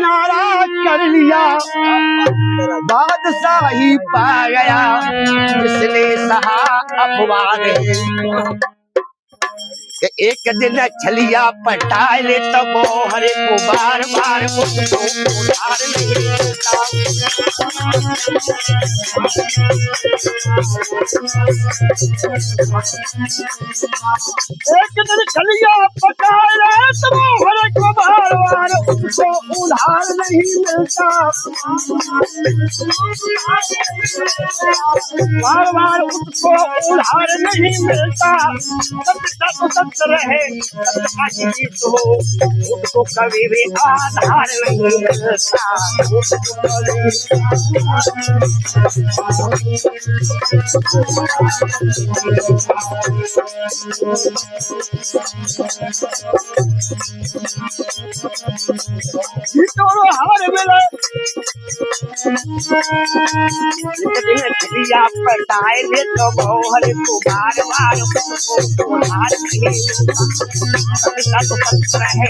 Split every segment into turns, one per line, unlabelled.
किनारा कर लिया, बादशाही पा गया, इसने सहा अपवाद कि एक दिन छलिया पटाए तो गोहर को बार बार उसको उधार नहीं मिलता। एक दिन छलिया पटाए तो गोहर को बार बार उसको उधार नहीं मिलता। बार बार उसको उधार नहीं मिलता। सत्य रहे तो उसको कभी भी आधार नहीं मिलता। हार मिले छलिया पटाए ले तो गोहर को बार बार उसको उधार नहीं मिलता। रहे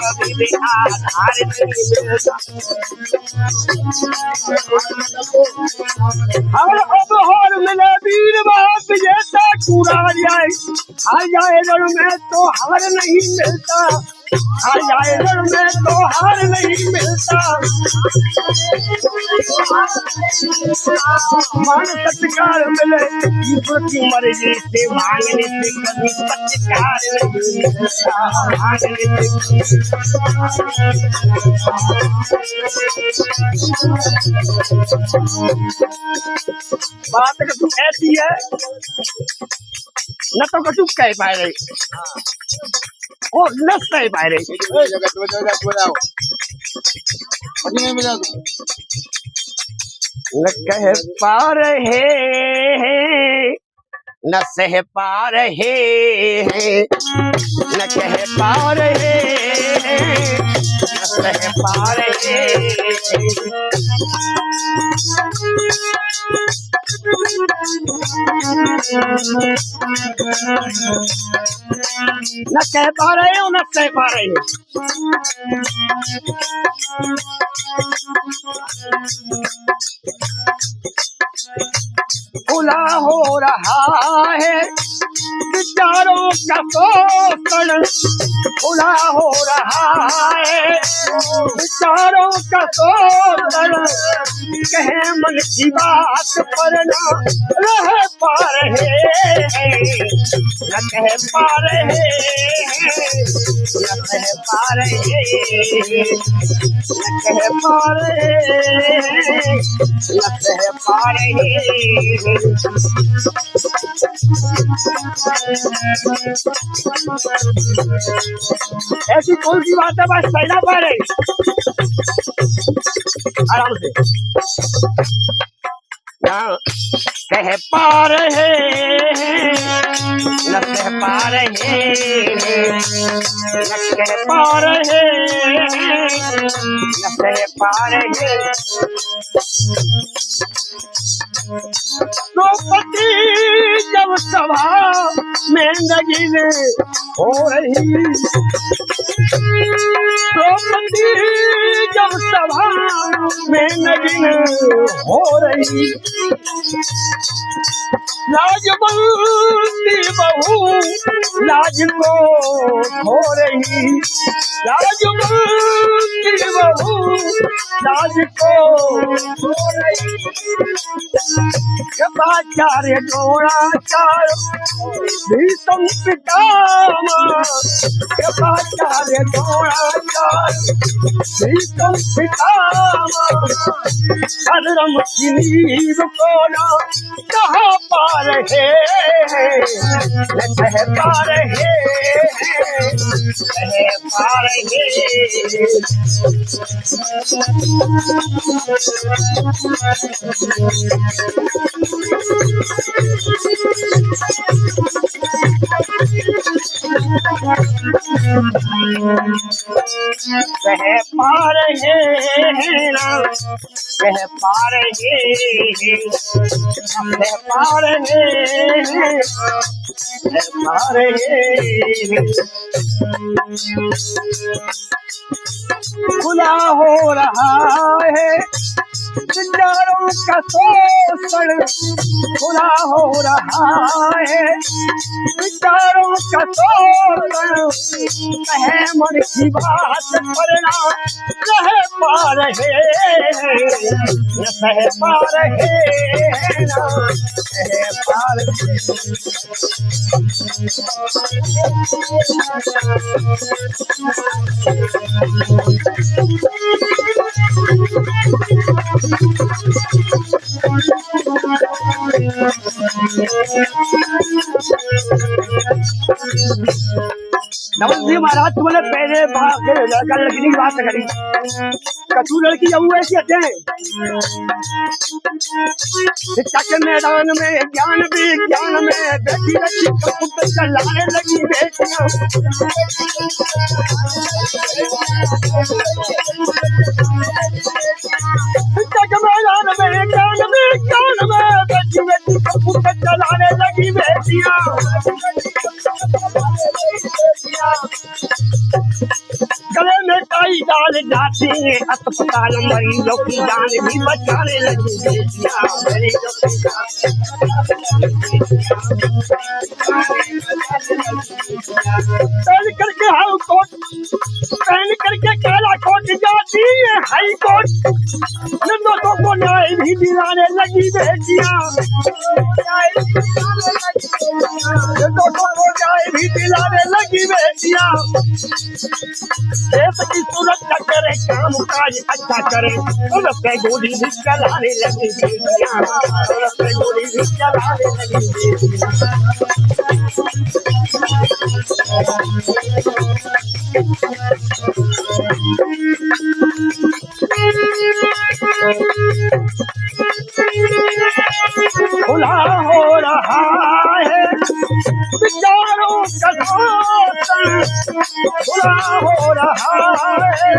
कभी भी आधार नहीं मिलता। हर अब हार मिले वीर बाप जैसा कूड़ा जाए, हार जाए रण में तो हार नहीं मिलता। हार जाए रण में तो हार नहीं मिलता। मान सत्कार मिले ईश्वर की मर्जी से, मांगने से कभी सत्कार नहीं मिलता। बात कछु ऐसी है न तो कछु कह पाए रही और न सह पाए रही। न कह पा रहे न सह पा रहे हैं, न कह पा रहे न सह पा रहे। न कह पा रहे हो न सह पा रहे। खुला हो रहा है विचारों का शोषण, खुला हो रहा है विचारों का शोषण। कहे मन की बात पर न रह पा रहे, न कह पा रहे न कह पा रहे, न कह पा रहे न कह पा रहे। ऐसी कौन सी बात है बस कहना पा रहे आराम से। कह पा रहे न कह पा रहे, न कह पा रहे न कह पा रहे। द्रौपदी जब सभा में नगिन हो रही, द्रौपदी जब सभा में नगिन हो रही। लाज बोलती बहू लाज को खो रही, लाज बोलती बहू लाज को खो रही। कृपाचार्य द्रोणाचार्य भीष्म पितामह, कृपाचार्य द्रोणाचार्य भीष्म पितामह। धर्म की नींव को न कहा पा रहे, न कह पा रहे कह पा रहे। कह पार है राम कह पार है कह पार है कह पार है खुला हो रहा है विचारों का शोषण खुला हो रहा है विचारों का शोषण कहे मन की बात करना कह पा रहे कह पा रहे ना कह पा रहे नवल महाराज तुमने पहले लड़का लड़की की बात करी कछु लड़की जब ऐसी आते हैं शिक्षा के मैदान में ज्ञान विज्ञान में बेटी रखी कपूर चलाने लगी बेटियां शिक्षा के मैदान में ज्ञान विज्ञान में बेटी बेटी कपूर चलाने लगी बेटियां गले में कई डाल जाती है अस्पताल मरीजों की जान भी बचाने लगी बेटियां पहन करके हाई कोर्ट पहन करके काला कोट जाती है हाई कोर्ट निर्दोषों को न्याय भी दिलाने लगी बेटियां निर्दोषों को न्याय भी दिलाने लगी बेटियां देश की सुरक्षा करे काम काज अच्छा करे उनसे गोली भी चलाने लगी बेटियां उनसे गोली भी चलाने लगी खुला हो रहा है विचारों का शोषण खुला हो रहा है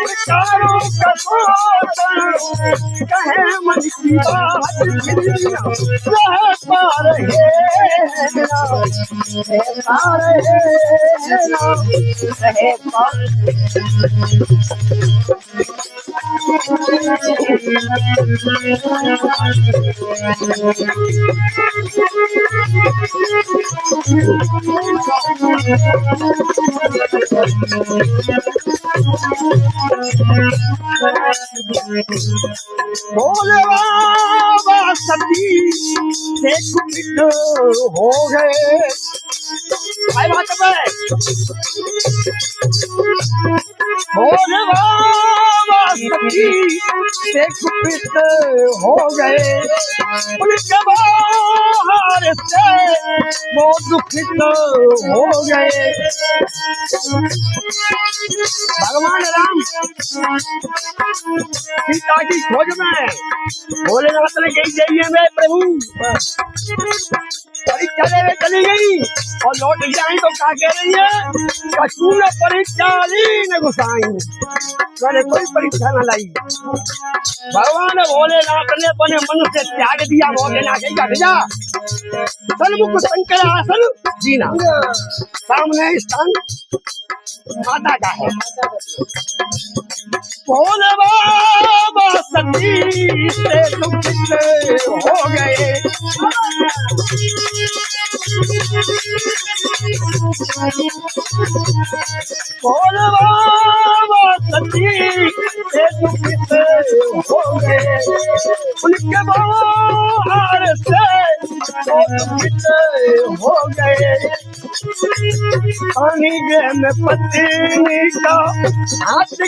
विचारों का शोषण कहे मन की बात कह पा रहे कह पा भोले बाबा सती से कुपित हो गए भोले बाबा सती से कुपित हो गए उनके बाहर से वो दुखित हो गए भगवान राम सीता की खोज में भोलेनाथ ने कही जाइए मैं प्रभु परीक्षा देने चली गई और लौट जाए तो क्या कह रही है कछु न परीक्षा ली न घुसाई मैंने कोई परीक्षा न लाई भगवान भोलेनाथ ने अपने मन से त्याग दिया भोलेनाथ हट जा सन्मुख शंकरासन जीना सामने स्थान माता का है भोले बाबा सती से दुखित हो गए भोले बाबा सती से दुखित हो गए उनके बाहर से दुखित हो गए पानी में पत्नी का हाथ